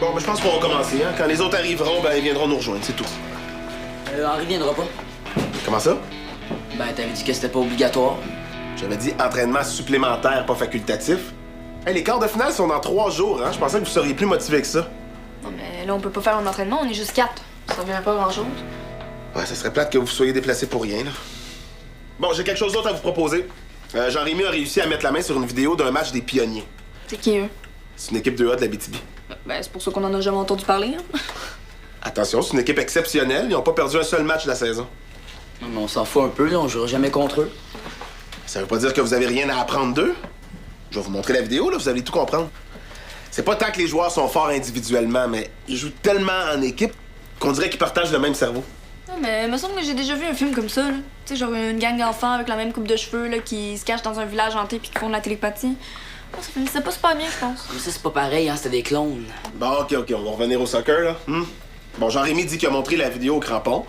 Bon, ben, je pense qu'on va commencer, hein. Quand les autres arriveront, ben, ils viendront nous rejoindre, c'est tout. Henri viendra pas. Comment ça? Ben, t'avais dit que c'était pas obligatoire. J'avais dit entraînement supplémentaire, pas facultatif. Hey, les quarts de finale sont dans 3 jours, hein. Je pensais que vous seriez plus motivé que ça. Non, mais là, on peut pas faire un entraînement, on est juste 4. Ça servirait pas à grand-chose. Ouais, ça serait plate que vous soyez déplacés pour rien, là. Bon, j'ai quelque chose d'autre à vous proposer. Jean-Rémy a réussi à mettre la main sur une vidéo d'un match des pionniers. C'est qui, eux? C'est une équipe 2A de l'Abitibi. Ben, c'est pour ça qu'on en a jamais entendu parler, hein. Attention, c'est une équipe exceptionnelle. Ils n'ont pas perdu un seul match de la saison. Non, mais on s'en fout un peu, là. On jouera jamais contre eux. Ça veut pas dire que vous avez rien à apprendre d'eux. Je vais vous montrer la vidéo, là, vous allez tout comprendre. C'est pas tant que les joueurs sont forts individuellement, mais ils jouent tellement en équipe qu'on dirait qu'ils partagent le même cerveau. Non, mais il me semble que j'ai déjà vu un film comme ça, là. Tu sais, genre une gang d'enfants avec la même coupe de cheveux, là, qui se cachent dans un village hanté puis qui font de la télépathie. Oh, ça finissait pas super bien, je pense. Mais ça, c'est pas pareil, hein. C'était des clones. Bon, OK, on va revenir au soccer, là. Bon, Jean-Rémy dit qu'il a montré la vidéo au crampon.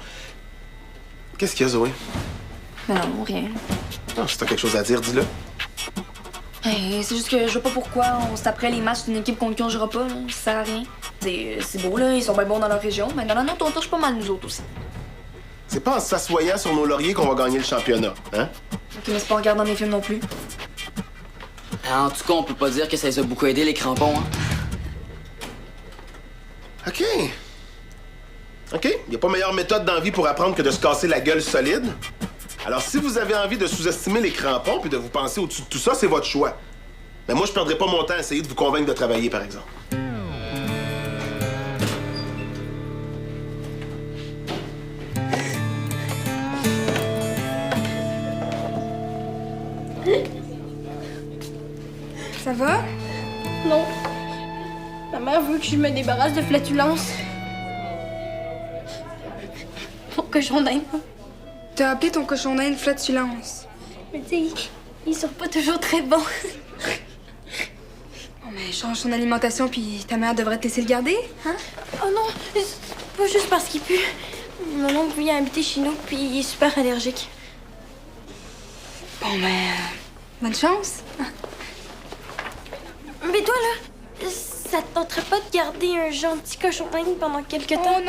Qu'est-ce qu'il y a, Zoé? Ben non, rien. Non, si t'as quelque chose à dire, dis-le. Hey, c'est juste que je vois pas pourquoi on se taperait les matchs d'une équipe contre qui on jouera pas, là. Ça sert à rien. C'est beau, là, ils sont bien bons dans leur région, mais dans la nôtre, on touche pas mal nous autres aussi. C'est pas en s'assoyant sur nos lauriers qu'on va gagner le championnat, hein? Ok, mais c'est pas en regardant des films non plus. En tout cas, on peut pas dire que ça les a beaucoup aidés, les crampons, hein. OK. OK, y a pas meilleure méthode dans la vie pour apprendre que de se casser la gueule solide. Alors, si vous avez envie de sous-estimer les crampons puis de vous penser au-dessus de tout ça, c'est votre choix. Mais moi, je perdrai pas mon temps à essayer de vous convaincre de travailler, par exemple. Ça va? Non. Ma mère veut que je me débarrasse de flatulence. Mon cochon d'Inde. T'as appelé ton cochon d'Inde flatulence. Mais tu sais, ils sont pas toujours très bons. Bon, mais change ton alimentation, puis ta mère devrait te laisser le garder, hein? Oh non, c'est pas juste parce qu'il pue. Mon oncle vient habiter chez nous, puis il est super allergique. Bon, ben, bonne chance. Mais toi, là, ça te tenterait pas de garder un gentil cochon d'Inde pendant quelques temps? Oh,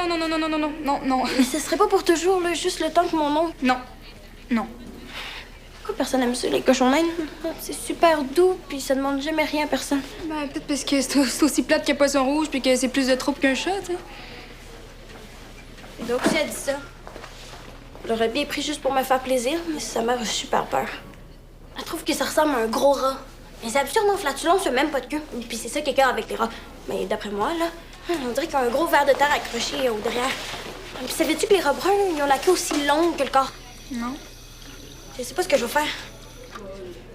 non. Mais ce serait pas pour toujours, là, juste le temps que mon oncle... Non. Pourquoi personne aime ça, les cochons d'Inde? C'est super doux, puis ça demande jamais rien à personne. Ben, peut-être parce que c'est aussi plate qu'un poisson rouge, puis que c'est plus de trouble qu'un chat, tu sais. Donc, si elle dit ça. Je l'aurais bien pris juste pour me faire plaisir, mais sa mère a super peur. Elle trouve que ça ressemble à un gros rat. Mais c'est absurde, non? Flatulence, fait même pas de queue. Puis c'est ça quelqu'un avec les rats. Mais d'après moi, là, on dirait qu'il y a un gros ver de terre accroché au derrière. Puis savais-tu que les rats bruns, ils ont la queue aussi longue que le corps? Non. Je sais pas ce que je vais faire.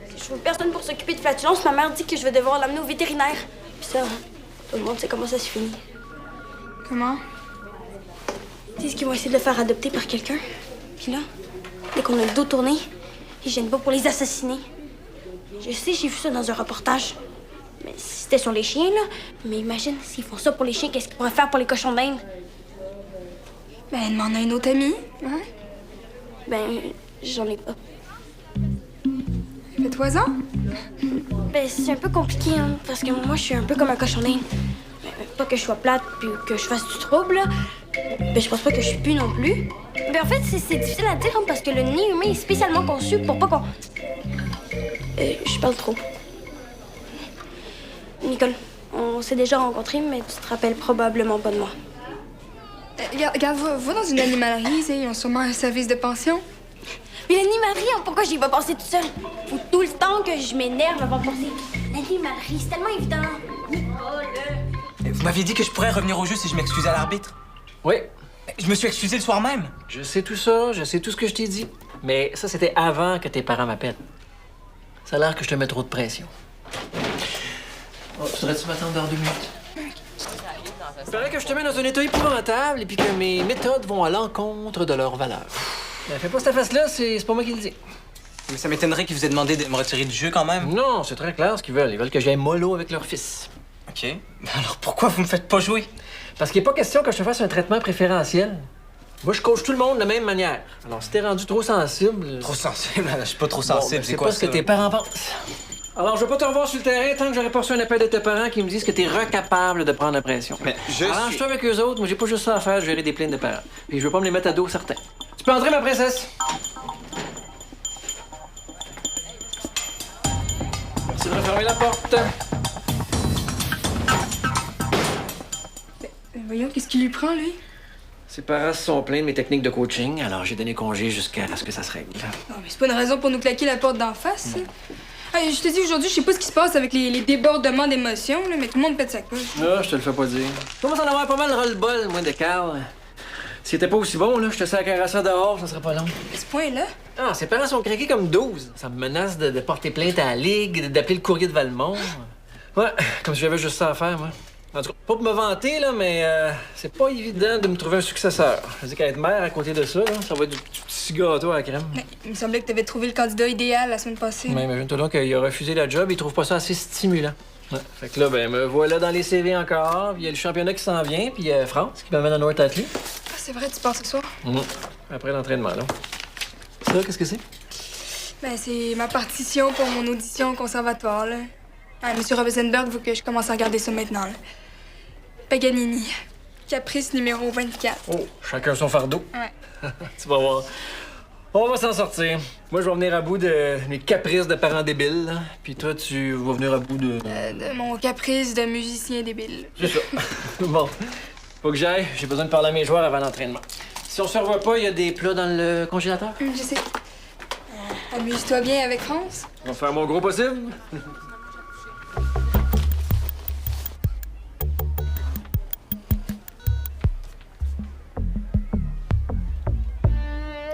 Si je trouve personne pour s'occuper de flatulence, ma mère dit que je vais devoir l'amener au vétérinaire. Puis ça, tout le monde sait comment ça se finit. Comment? Ils disent qu'ils vont essayer de le faire adopter par quelqu'un. Puis là, dès qu'on a le dos tourné, ils gênent pas pour les assassiner. Je sais, j'ai vu ça dans un reportage. Mais c'était sur les chiens, là. Mais imagine, s'ils font ça pour les chiens, qu'est-ce qu'ils pourraient faire pour les cochons d'Inde? Ben, demande à un autre ami, hein? Ben, j'en ai pas. Fais-toi-en. Ben, c'est un peu compliqué, hein, parce que moi, je suis un peu comme un cochon d'Inde. Ben, pas que je sois plate puis que je fasse du trouble, là. Ben, je pense pas que je suis plus non plus. Ben, en fait, c'est difficile à dire, hein, parce que le nez humain est spécialement conçu pour pas qu'on... je parle trop. Nicole, on s'est déjà rencontrés, mais tu te rappelles probablement pas de moi. Regarde, va dans une animalerie, tu sais, ils ont sûrement un service de pension. Mais l'animalerie, hein, pourquoi j'y vais passer toute seule? Faut tout le temps que je m'énerve avant de passer. L'animalerie, c'est tellement évident. Nicole! Vous m'aviez dit que je pourrais revenir au jeu si je m'excusais à l'arbitre. Oui, Je me suis excusé le soir même. je sais tout ça, je sais tout ce que je t'ai dit. Mais ça, c'était avant que tes parents m'appellent. Ça a l'air que je te mets trop de pression. Oh, faudrait-tu m'attendre dans 2 minutes? Il faudrait que je te mette dans un état épouvantable et puis que mes méthodes vont à l'encontre de leurs valeurs. Fais pas cette face-là, c'est pas moi qui le dis. Mais ça m'étonnerait qu'ils vous aient demandé de me retirer du jeu quand même. Non, c'est très clair ce qu'ils veulent. Ils veulent que j'aille mollo avec leur fils. OK. Mais alors pourquoi vous me faites pas jouer? Parce qu'il n'est pas question que je te fasse un traitement préférentiel. Moi, je coach tout le monde de la même manière. Alors, si t'es rendu trop sensible... Trop sensible? Je suis pas trop Bon, sensible, ben, c'est c'est quoi pas ce que ça? tes parents pensent. Alors, je vais pas te revoir sur le terrain tant que j'aurai pas reçu un appel de tes parents qui me disent que t'es recapable de prendre la pression. Mais je Arrange-toi avec eux autres. Moi, j'ai pas juste ça à faire, je gérer des plaintes de parents. Puis je veux pas me les mettre à dos, certains. Tu peux entrer, ma princesse. Merci de refermer la porte. Voyons, qu'est-ce qui lui prend, lui? Ses parents se sont plaints de mes techniques de coaching, alors j'ai donné congé jusqu'à ce que ça se règle. Non, mais c'est pas une raison pour nous claquer la porte d'en face, ça. Hey, je te dis, aujourd'hui, je sais pas ce qui se passe avec les débordements d'émotions, là, mais tout le monde pète sa coche. Ah, je te le fais pas dire. Je commence à en avoir pas mal ras-le-bol, moi, de Carl. S'il était pas aussi bon, là, je te sacrerais ça dehors, ça serait pas long. À ce point-là? Ah, ses parents sont craqués comme 12. Ça me menace de porter plainte à la Ligue, d'appeler le courrier de Valmont. Ouais, comme si j'avais juste ça à faire, moi. En tout cas, pas pour me vanter, là, mais c'est pas évident de me trouver un successeur. Je dis qu'être mère à côté de ça, là, ça va être du petit gâteau à la crème. Mais il me semblait que t'avais trouvé le candidat idéal la semaine passée. Mais imagine-toi donc qu'il a refusé la job, il trouve pas ça assez stimulant. Ouais. Fait que là, ben, me voilà dans les CV encore, puis il y a le championnat qui s'en vient, puis France qui m'amène à North Athlete. Ah, c'est vrai, tu pars ce soir? Après l'entraînement, là. Ça, qu'est-ce que c'est? Ben, c'est ma partition pour mon audition au conservatoire, là. Ah, Monsieur Rosenberg veut que je commence à regarder ça maintenant, là. Paganini. Caprice numéro 24. Oh, chacun son fardeau. Ouais. Tu vas voir. On va s'en sortir. Moi, je vais venir à bout de mes caprices de parents débiles, là. Puis toi, tu vas venir à bout de... De mon caprice de musicien débile. C'est ça. Bon. Faut que j'aille. J'ai besoin de parler à mes joueurs avant l'entraînement. Si on se revoit pas, il y a des plats dans le congélateur. Je sais. Amuse-toi bien avec France. On va faire mon gros possible.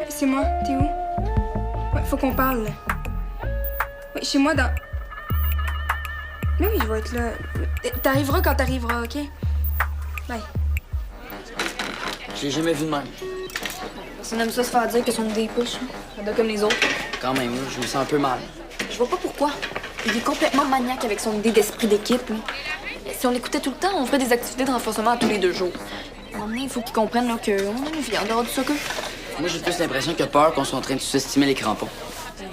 C'est moi. T'es où? Ouais, faut qu'on parle, là. Ouais, chez moi, dans... Mais oui, je vais être là. T'arriveras quand t'arriveras, OK? Bye. J'ai jamais vu de même. Personne n'aime ça se faire dire que sont des push. Ça doit comme les autres. Quand même, là, je me sens un peu mal. Je vois pas pourquoi. Il est complètement maniaque avec son idée d'esprit d'équipe, là. Si on l'écoutait tout le temps, on ferait des activités de renforcement tous les 2 jours. À un moment donné, il faut qu'il comprenne là, qu'on a une vie en dehors du soccer. Moi, j'ai plus l'impression qu'il a peur qu'on soit en train de sous-estimer les crampons.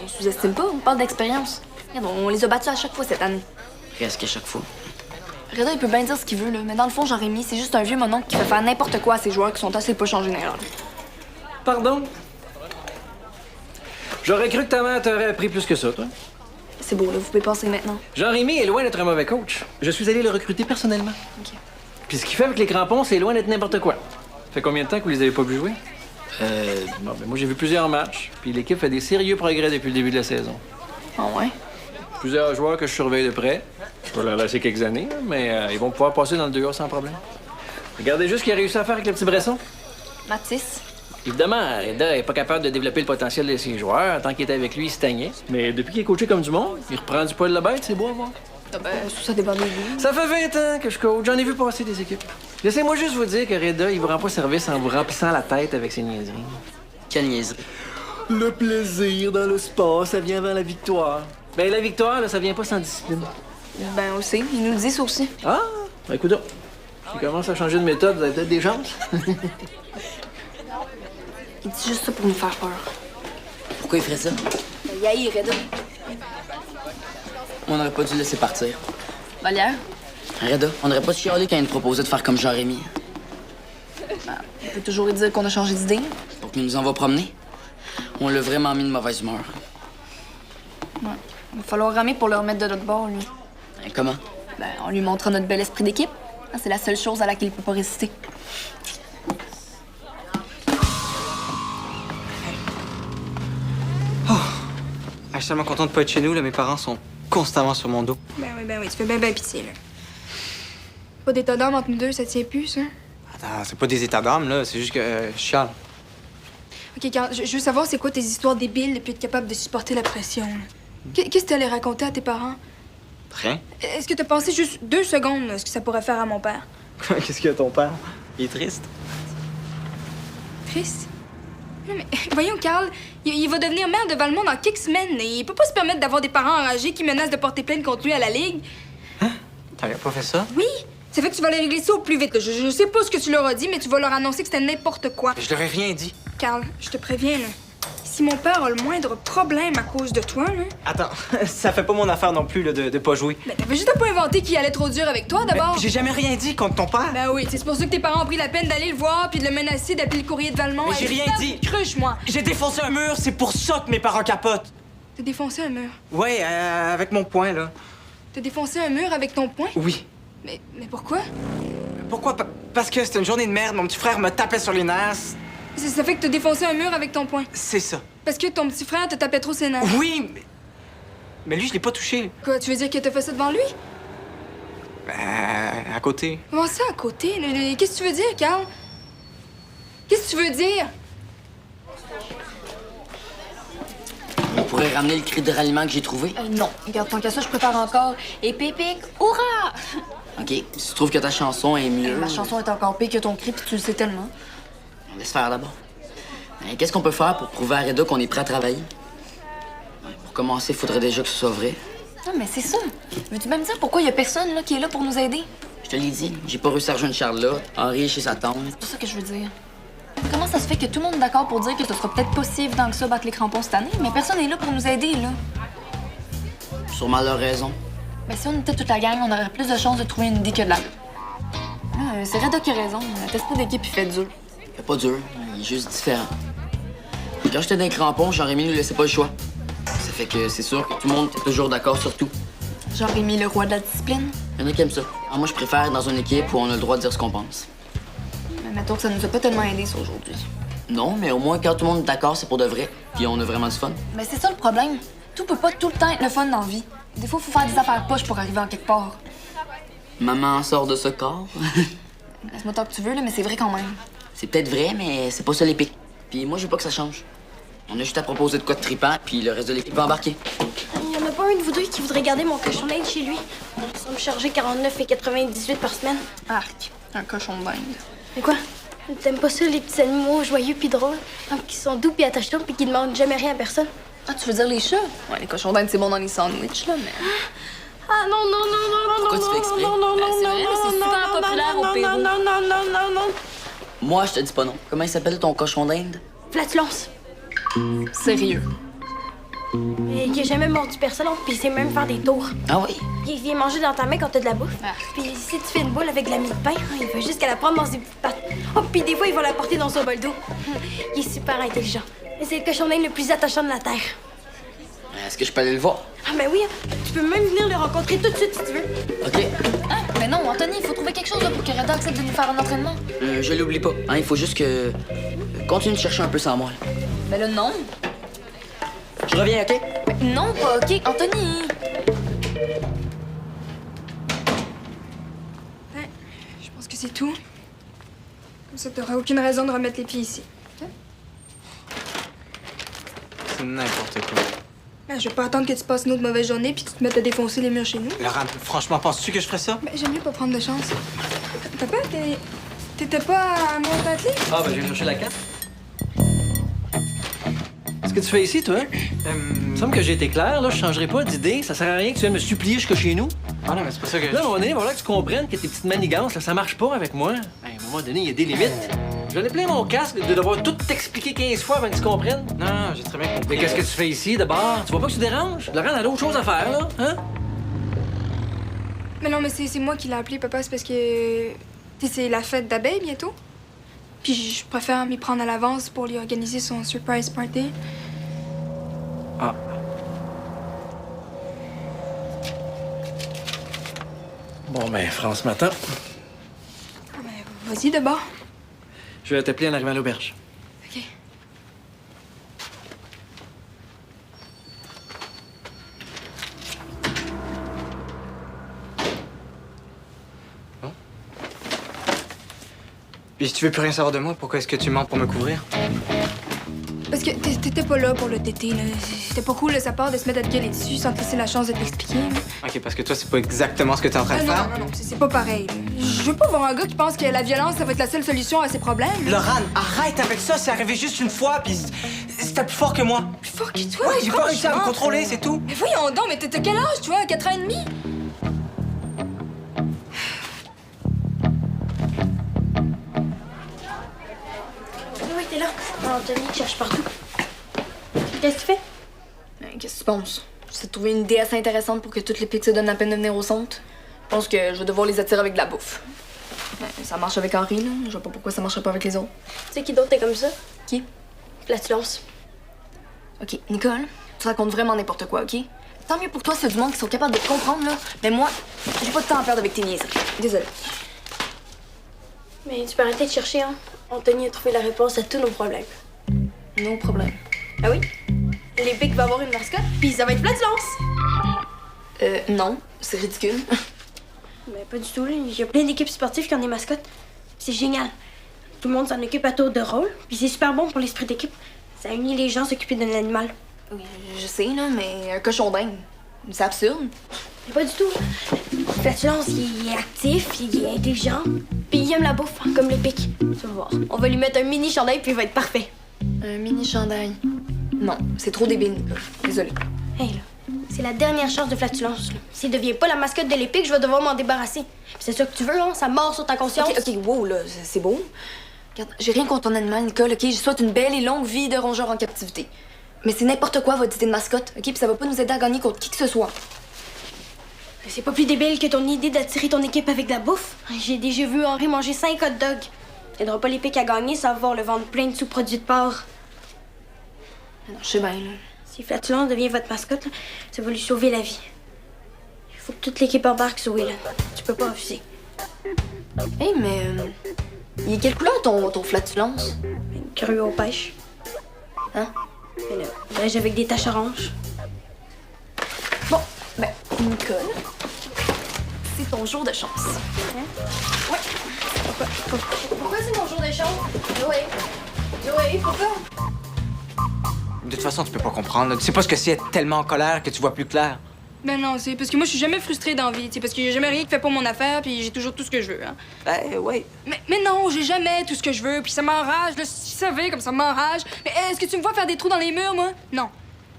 On sous-estime pas, on parle d'expérience. Regarde, on les a battus à chaque fois cette année. Presque à chaque fois. Reda, il peut bien dire ce qu'il veut, là, mais dans le fond, Jean-Rémy, c'est juste un vieux mononcle qui fait faire n'importe quoi à ses joueurs qui sont assez poches en général. Pardon? J'aurais cru que ta mère t'aurait appris plus que ça, toi. C'est beau, là, vous pouvez passer maintenant. Jean-Rémy est loin d'être un mauvais coach. Je suis allé le recruter personnellement. OK. Puis ce qu'il fait avec les crampons, c'est loin d'être n'importe quoi. Ça fait combien de temps que vous les avez pas vu jouer? Bon, ben moi, j'ai vu plusieurs matchs, puis l'équipe fait des sérieux progrès depuis le début de la saison. Ah ouais? Plusieurs joueurs que je surveille de près. Je vais leur laisser quelques années, mais ils vont pouvoir passer dans le 2A sans problème. Regardez juste ce qu'il a réussi à faire avec le petit Bresson. Mathis? Évidemment, Reda est pas capable de développer le potentiel de ses joueurs. Tant qu'il était avec lui, il stagnait. Mais depuis qu'il est coaché comme du monde, il reprend du poil de la bête, c'est beau à voir. Ah ben, ça dépend de vous. Ça fait 20 ans que je coach, j'en ai vu passer des équipes. Laissez-moi juste vous dire que Reda, il vous rend pas service en vous remplissant la tête avec ses niaiseries. Quelle niaiserie. Le plaisir dans le sport, ça vient avant la victoire. Ben la victoire, là, ça vient pas sans discipline. Ben, on le sait, il nous le dit ça aussi. Ah, ben écoute donc. S'il commence à changer de méthode, vous avez peut-être des chances. Il dit juste ça pour nous faire peur. Pourquoi il ferait ça? Ben, yaï, Reda. On n'aurait pas dû le laisser partir. Valière? Reda, on n'aurait pas chialé quand il nous proposait de faire comme Jean-Rémy. On peut toujours lui dire qu'on a changé d'idée. Pour qu'il nous envoie promener. On l'a vraiment mis de mauvaise humeur. Ouais. Il va falloir ramer pour le remettre de notre bord, lui. Et comment? Ben, en lui montrant notre bel esprit d'équipe. Ah, c'est la seule chose à laquelle il peut pas résister. Je suis tellement content de pas être chez nous, là. Mes parents sont constamment sur mon dos. Ben oui, tu fais bien pitié, là. Pas d'état d'âme entre nous deux, ça tient plus, ça? Attends, c'est pas des états d'âme, là. C'est juste que je chiale. OK, Carl, je veux savoir c'est quoi tes histoires débiles puis être capable de supporter la pression, là. Qu'est-ce que t'allais raconter à tes parents? Rien. Est-ce que t'as pensé juste 2 secondes, là, ce que ça pourrait faire à mon père? Qu'est-ce qu'il y a ton père? Il est triste. Triste? Non, mais voyons, Carl, il va devenir maire de Valmont dans quelques semaines et il peut pas se permettre d'avoir des parents enragés qui menacent de porter plainte contre lui à la Ligue. T'avais pas fait ça? Oui! Ça fait que tu vas aller régler ça au plus vite. Là. Je sais pas ce que tu leur as dit, mais tu vas leur annoncer que c'était n'importe quoi. Je leur ai rien dit. Carl, je te préviens, là. si mon père a le moindre problème à cause de toi, là... Attends, ça fait pas mon affaire non plus là, de pas jouer. Ben, t'avais juste à pas inventer qu'il allait trop dur avec toi, d'abord. J'ai jamais rien dit contre ton père. Ben oui, c'est pour ça que tes parents ont pris la peine d'aller le voir puis de le menacer d'appeler le courrier de Valmont. Mais j'ai Hey, rien dit. Cruche, moi. J'ai défoncé un mur, c'est pour ça que mes parents capotent. T'as défoncé un mur. Ouais, avec mon poing, là. T'as défoncé un mur avec ton poing? Oui. Mais pourquoi? Pourquoi? Parce que c'était une journée de merde, mon petit frère me tapait sur les nerfs. Ça fait que t'as défoncé un mur avec ton poing. C'est ça. Parce que ton petit frère te tapait trop ses nerfs. Oui, mais lui, je l'ai pas touché. Quoi, tu veux dire que t'as fait ça devant lui? À côté. Comment ça, à côté? Qu'est-ce que tu veux dire, Carl? Qu'est-ce que tu veux dire? On pourrait ramener le cri de ralliement que j'ai trouvé. Non, regarde, tant qu'à ça, je prépare encore. Et Pépic, hurrah! OK, si tu trouves que ta chanson est mieux... Ma chanson est encore pire que ton cri, puis tu le sais tellement. On laisse faire d'abord. Qu'est-ce qu'on peut faire pour prouver à Reda qu'on est prêt à travailler? Pour commencer, il faudrait déjà que ce soit vrai. Non, mais c'est ça. Veux-tu même dire pourquoi il y a personne là, qui est là pour nous aider? Je te l'ai dit, j'ai pas réussi à rejoindre Charlotte. Henri est chez sa tante. C'est ça que je veux dire. Comment ça se fait que tout le monde est d'accord pour dire que ce sera peut-être pas si évident que ça battre les crampons cette année, mais personne n'est là pour nous aider, là? Sûrement leur raison. Ben, si on était toute la gang, on aurait plus de chances de trouver une idée que de la... c'est Reda qui a raison. L'esprit d'équipe, il fait dur. Il est pas dur, il est juste différent. Quand j'étais dans les crampons, Jean-Rémy nous laissait pas le choix. Ça fait que c'est sûr que tout le monde est toujours d'accord sur tout. Jean-Rémy, le roi de la discipline. Il y en a qui aiment ça. Alors moi, je préfère être dans une équipe où on a le droit de dire ce qu'on pense. Mais mettons que ça nous a pas tellement aidé, ça, aujourd'hui. Non, mais au moins, quand tout le monde est d'accord, c'est pour de vrai. Puis on a vraiment du fun. Mais c'est ça le problème. Tout peut pas tout le temps être le fun dans la vie. Des fois, faut faire des affaires poches pour arriver en quelque part. Maman sort de ce corps. Laisse-moi tant que tu veux, là, mais c'est vrai quand même. C'est peut-être vrai, mais c'est pas ça l'épée. Puis moi, je veux pas que ça change. On a juste à proposer de quoi de trippant, puis le reste de l'équipe va embarquer. Il y en a pas un de vous deux qui voudrait garder mon cochon d'Inde chez lui? Ça me charger 49,98 par semaine. Arc, un cochon d'Inde. Mais quoi? T'aimes pas ça, les petits animaux joyeux puis drôles? Qui sont doux puis attachants puis qui demandent jamais rien à personne? Ah, tu veux dire les chats? Ouais, les cochons d'Inde, c'est bon dans les sandwichs, là, mais... Ah non, non, non, non, non, Pourquoi non, tu fais exprès? non, non, non, c'est vrai, mais c'est super populaire au Pérou. non, non, non, non, non, non. Moi, je te dis pas non. Comment il s'appelle ton cochon d'Inde? Flatulence. Sérieux. Et qui a jamais mordu personne, puis il sait même faire des tours. Ah oui? Il vient manger dans ta main quand t'as de la bouffe. Ah. Puis si tu fais une boule avec de la mie de pain, il veut juste qu'elle la prenne dans ses petites pattes. Oh, puis des fois, il va la porter dans son bol d'eau. Il est super intelligent. Et c'est le cochon d'Inde le plus attachant de la Terre. Est-ce que je peux aller le voir? Ah, ben oui, tu peux même venir le rencontrer tout de suite si tu veux. OK. Ah, mais non, Anthony, il faut trouver quelque chose là, pour que Reda accepte de nous faire un entraînement. Je l'oublie pas. Hein, il faut juste que... Continue de chercher un peu sans moi. Là. Mais là, non. Je reviens, OK? Non, pas OK. Anthony! Ouais, je pense que c'est tout. Comme ça, t'auras aucune raison de remettre les pieds ici. OK? C'est n'importe quoi. Ben, je vais pas attendre que tu passes une autre mauvaise journée puis que tu te mettes à défoncer les murs chez nous. Laurent, franchement, penses-tu que je ferais ça? Ben, j'aime mieux pas prendre de chance. Papa, t'étais pas à Montathlé? Ah, ben, je vais chercher la carte. Qu'est-ce que tu fais ici, toi? Il me semble que j'ai été clair, là. Je changerai pas d'idée. Ça sert à rien que tu viennes me supplier jusqu'à chez nous. Ah non, mais c'est pas ça que... Là, à un moment donné, voilà que tu comprennes que tes petites manigances, là, ça marche pas avec moi. Ben, à un moment donné, il y a des limites. J'en ai plein mon casque de devoir tout t'expliquer 15 fois avant que tu comprennes. Non, j'ai très bien compris. Mais qu'est-ce que tu fais ici, d'abord? Tu vois pas que tu déranges? Laurent a d'autres choses à faire, là, hein? Mais non, mais c'est moi qui l'ai appelé, papa. C'est parce que... tu sais, c'est la fête d'abeille bientôt. Puis je préfère m'y prendre à l'avance pour lui organiser son surprise party. Ah. Bon, ben, France m'attend. Ah, ben, vas-y d'abord. Je vais t'appeler en arrivant à l'auberge. OK. Puis si tu veux plus rien savoir de moi, pourquoi est-ce que tu mens pour me couvrir? Parce que t'étais pas là pour le tété, là. C'était pas cool de sa part de se mettre à te gueuler dessus sans te laisser la chance de t'expliquer. là. OK, parce que toi, c'est pas exactement ce que t'es en train de Non, faire. non, non, c'est pas pareil. là. Je veux pas voir un gars qui pense que la violence, ça va être la seule solution à ses problèmes. là. Laurent, arrête avec ça, c'est arrivé juste une fois, puis c'était plus fort que moi. Plus fort que toi, Ouais, j'ai pas réussi à me franchement. contrôler, c'est tout. Mais voyons donc, mais t'as quel âge, toi? 4 ans et demi? Oui, t'es là. Anthony cherche partout. Qu'est-ce que tu fais? Qu'est-ce que tu penses? J'essaie de trouver une idée assez intéressante pour que toutes les pics se donnent la peine de venir au centre. Je pense que je vais devoir les attirer avec de la bouffe. Ça marche avec Henri, là. Je vois pas pourquoi ça marcherait pas avec les autres. Tu sais qui d'autre est comme ça? Qui? Flatulence. OK, Nicole, tu racontes vraiment n'importe quoi, OK? Tant mieux pour toi, c'est du monde qui sont capables de te comprendre, là. Mais moi, j'ai pas de temps à perdre avec tes niaiseries. Désolée. Mais tu peux arrêter de chercher, hein? Anthony a trouvé la réponse à tous nos problèmes. No problème. Ah oui? Les pics vont avoir une mascotte, puis ça va être Flatulence! Non, c'est ridicule. Mais pas du tout, là. Il y a plein d'équipes sportives qui ont des mascottes. C'est génial. Tout le monde s'en occupe à tour de rôle, puis c'est super bon pour l'esprit d'équipe. Ça unit les gens à s'occuper d'un animal. Oui, je sais, là, mais un cochon dingue, c'est absurde. Mais pas du tout. Flatulence, il est actif, il est intelligent, puis il aime la bouffe, hein, comme les pics. Tu vas voir. On va lui mettre un mini chandail, puis il va être parfait. Un mini chandail. Non, c'est trop débile, Nicole. Désolée. Hey, là, c'est la dernière chance de Flatulence, là. S'il devient pas la mascotte de l'épique, je vais devoir m'en débarrasser. Puis c'est ça que tu veux, hein? Ça mord sur ta conscience. OK, wow, là, c'est beau. Regarde, j'ai rien contre ton animal, Nicole, OK? Je souhaite une belle et longue vie de rongeur en captivité. Mais c'est n'importe quoi, votre idée de mascotte, OK? Puis ça va pas nous aider à gagner contre qui que ce soit. C'est pas plus débile que ton idée d'attirer ton équipe avec de la bouffe. J'ai déjà vu Henri manger 5 hot dogs. Ça aidera pas l'épique à gagner, ça va avoir le ventre plein de sous-produits de porc. Non, je sais bien, là. Si Flatulence devient votre mascotte, là, ça va lui sauver la vie. Il faut que toute l'équipe embarque, Zoé, là. Tu peux pas refuser. Hey, mais... il est quelle couleur ton flatulence? Une crue aux pêches. Hein? Mais là, neige avec des taches oranges. Bon, ben, Nicole, c'est ton jour de chance. Hein? Ouais. Pourquoi c'est mon jour de chance? Joey. Joey, pourquoi? De toute façon, tu peux pas comprendre. Là. Tu sais pas ce que c'est être tellement en colère que tu vois plus clair. Ben non, c'est parce que moi, je suis jamais frustrée dans la vie, tu sais, parce qu'il y a jamais rien qui fait pas mon affaire, puis j'ai toujours tout ce que je veux, hein. Ouais. Mais non, j'ai jamais tout ce que je veux, puis ça m'enrage, là, si tu savais comme ça m'enrage. Mais est-ce que tu me vois faire des trous dans les murs, moi? Non.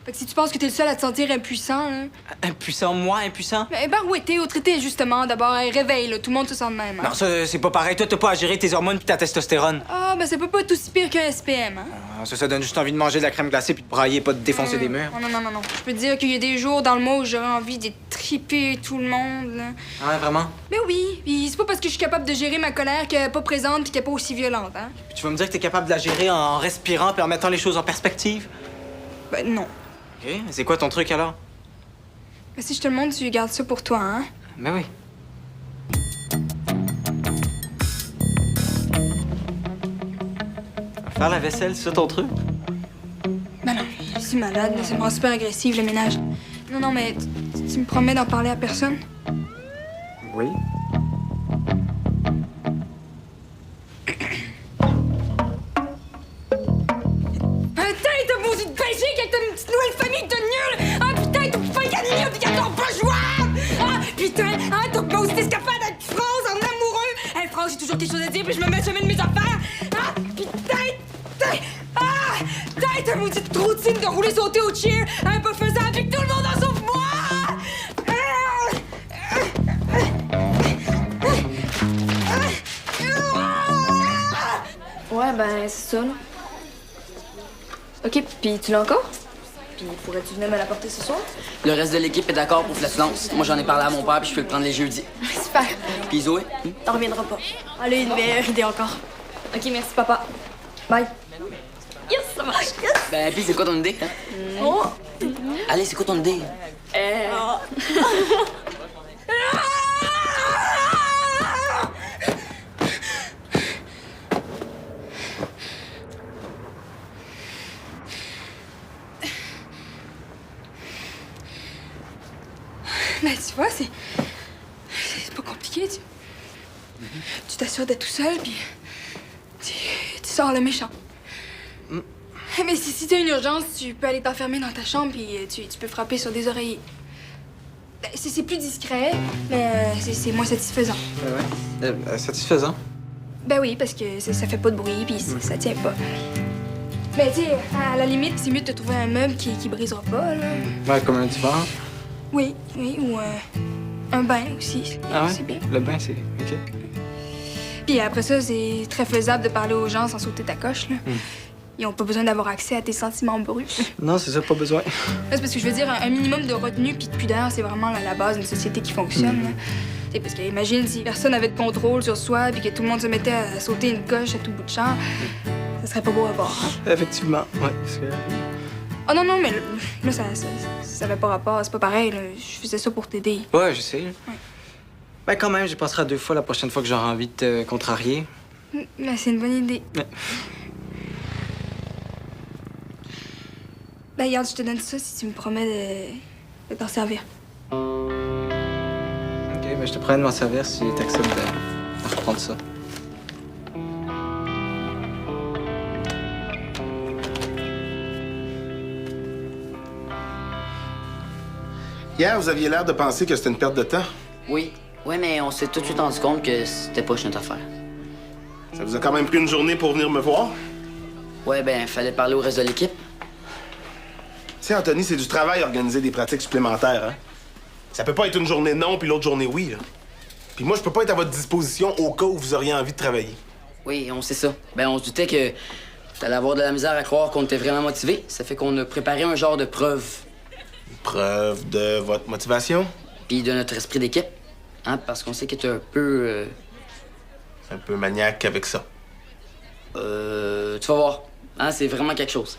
Fait que si tu penses que t'es le seul à te sentir impuissant, là... Impuissant, moi, impuissant? Ben ouais, t'es au traité, justement, d'abord, réveille, là, tout le monde se sent de même, hein. Non, ça, c'est pas pareil. Toi, t'as pas à gérer tes hormones pis ta testostérone. Ah, ben ça peut pas être aussi pire qu'un SPM, hein. Ça donne juste envie de manger de la crème glacée puis de brailler, pas de défoncer des murs. Non. Je peux te dire qu'il y a des jours dans le mois où j'aurais envie de triper tout le monde, là. Ah ouais, vraiment? Ben oui, pis c'est pas parce que je suis capable de gérer ma colère qu'elle est pas présente pis qu'elle est pas aussi violente, hein. Puis tu vas me dire que t'es capable de la gérer en respirant puis en mettant les choses en perspective? Ben non. OK. C'est quoi ton truc, alors? Ben si je te le montre, tu gardes ça pour toi, hein. Ben oui. Faire la vaisselle, c'est ça ton truc? Ben non, je suis malade, là, ça me rend super agressive, le ménage. Non, mais tu me promets d'en parler à personne? Oui. Putain, t'as maudit de Belgique avec ta petite nouvelle famille de nuls! Ah putain, ton Paganini obligatoire pas jouable! Ah putain, hein, ton maudite escapade avec France en amoureux! Hey France, j'ai toujours quelque chose à dire puis je me mets jamais de mes affaires! Ah putain! Ah! Putain, ta maudite routine de rouler sauter au cheer! Un peu faisable avec tout le monde en sauf moi! Ouais, ben, c'est ça, là. OK, puis tu l'as encore? Puis pourrais-tu venir me l'apporter ce soir? Le reste de l'équipe est d'accord pour Flatulence. Moi, j'en ai parlé à mon père, puis je peux le prendre les jeudis. Super. Puis Zoé? T'en reviendras pas. Elle a une meilleure idée encore. OK, merci, papa. Bye. Yes, ça marche. Yes. Ben, puis c'est quoi ton idée, hein? Oh. Allez, c'est quoi ton idée? Ben, tu vois, c'est pas compliqué, tu t'assures d'être tout seul, puis tu sors le méchant. Mais si t'as une urgence, tu peux aller t'enfermer dans ta chambre, puis tu peux frapper sur des oreillers. Ben, c'est plus discret, mais c'est moins satisfaisant. Ouais. Satisfaisant? Ben oui, parce que ça fait pas de bruit, puis ça tient pas. Mais tu sais, à la limite, c'est mieux de te trouver un meuble qui brisera pas, là. Ouais, comme un divan. Oui, ou un bain aussi. Ah ouais? C'est bien. Le bain, c'est... OK. Puis après ça, c'est très faisable de parler aux gens sans sauter ta coche, là. Ils ont pas besoin d'avoir accès à tes sentiments bruts. Non, c'est ça, pas besoin. C'est parce que je veux dire, un minimum de retenue puis de pudeur, c'est vraiment la base d'une société qui fonctionne. Là. C'est parce que imagine si personne avait de contrôle sur soi puis que tout le monde se mettait à sauter une coche à tout bout de champ, ça serait pas beau à voir. Effectivement, ouais. Oh non, non, mais là, ça avait pas rapport, c'est pas pareil. Là. Je faisais ça pour t'aider. Ouais, je sais. Ben quand même, j'y penserai à 2 fois la prochaine fois que j'aurai envie de te contrarier. Mais c'est une bonne idée. Ouais. Ben regarde, je te donne ça si tu me promets de t'en servir. OK, ben je te promets de m'en servir si t'acceptes de reprendre ça. Hier, vous aviez l'air de penser que c'était une perte de temps. Oui. Oui, mais on s'est tout de suite rendu compte que c'était pas notre affaire. Ça vous a quand même pris une journée pour venir me voir. Ouais, ben, fallait parler au reste de l'équipe. Tu sais, Anthony, c'est du travail organiser des pratiques supplémentaires, hein? Ça peut pas être une journée non puis l'autre journée oui, là. Puis moi, je peux pas être à votre disposition au cas où vous auriez envie de travailler. Oui, on sait ça. Ben, on se doutait que t'allais avoir de la misère à croire qu'on était vraiment motivés. Ça fait qu'on a préparé un genre de preuve. Preuve de votre motivation? Puis de notre esprit d'équipe. Hein, parce qu'on sait que t'es un peu... Un peu maniaque avec ça. Tu vas voir. Hein, c'est vraiment quelque chose.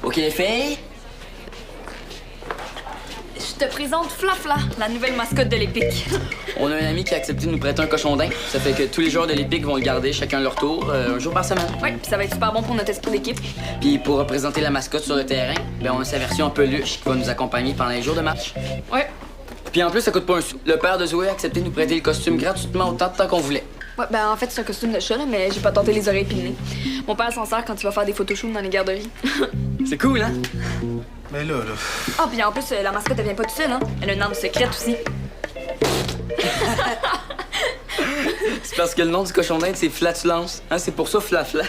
OK, les filles? Je te présente Flafla, la nouvelle mascotte de l'Épique. On a un ami qui a accepté de nous prêter un cochon d'Inde. Ça fait que tous les joueurs de l'Épique vont le garder chacun à leur tour, un jour par semaine. Oui, puis ça va être super bon pour notre esprit d'équipe. Puis pour représenter la mascotte sur le terrain, ben on a sa version en peluche qui va nous accompagner pendant les jours de match. Ouais. Puis en plus, ça coûte pas un sou. Le père de Zoé a accepté de nous prêter le costume gratuitement autant de temps qu'on voulait. Ouais, ben en fait, c'est un costume de chat, là, mais j'ai pas tenté les oreilles pis le nez. Mon père s'en sert quand il va faire des photoshoots dans les garderies. C'est cool, hein? Mais là... Ah, puis en plus, la mascotte, elle vient pas toute seule, hein. Elle a une arme secrète aussi. C'est parce que le nom du cochon d'Inde, c'est Flatulence. Hein, c'est pour ça Flafla.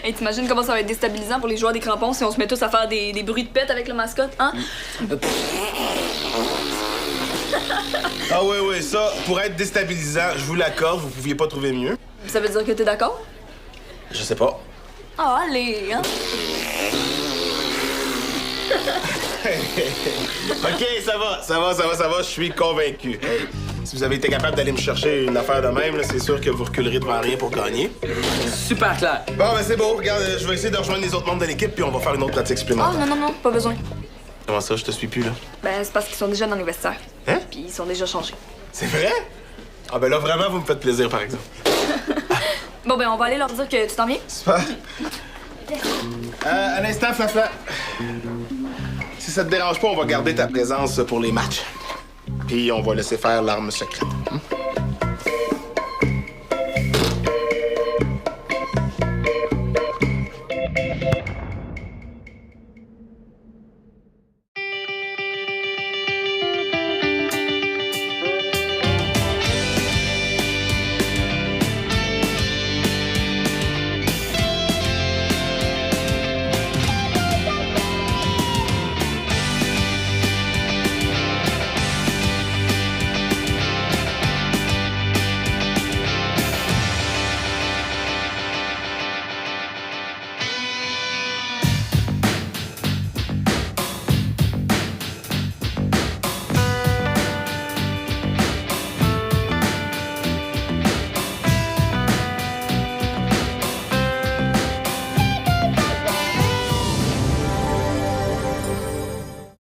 Et t'imagines comment ça va être déstabilisant pour les joueurs des crampons si on se met tous à faire des bruits de pète avec le mascotte, hein? Ah ouais, ça, pour être déstabilisant, je vous l'accorde, vous pouviez pas trouver mieux. Ça veut dire que t'es d'accord? Je sais pas. Ah, allez, hein? OK, ça va, je suis convaincu. Hey, si vous avez été capable d'aller me chercher une affaire de même, là, c'est sûr que vous reculerez devant rien pour gagner. Super clair. Bon, ben c'est beau, regarde, je vais essayer de rejoindre les autres membres de l'équipe, puis on va faire une autre pratique Ah, supplémentaire. non, pas besoin. Comment ça, je te suis plus, là? Ben, c'est parce qu'ils sont déjà dans les vestiaires. Hein? Puis ils sont déjà changés. C'est vrai? Ah ben là, vraiment, vous me faites plaisir, par exemple. Bon, ben, on va aller leur dire que tu t'en viens. Super. Un instant, Flafla. Si ça te dérange pas, on va garder ta présence pour les matchs. Puis on va laisser faire l'arme secrète.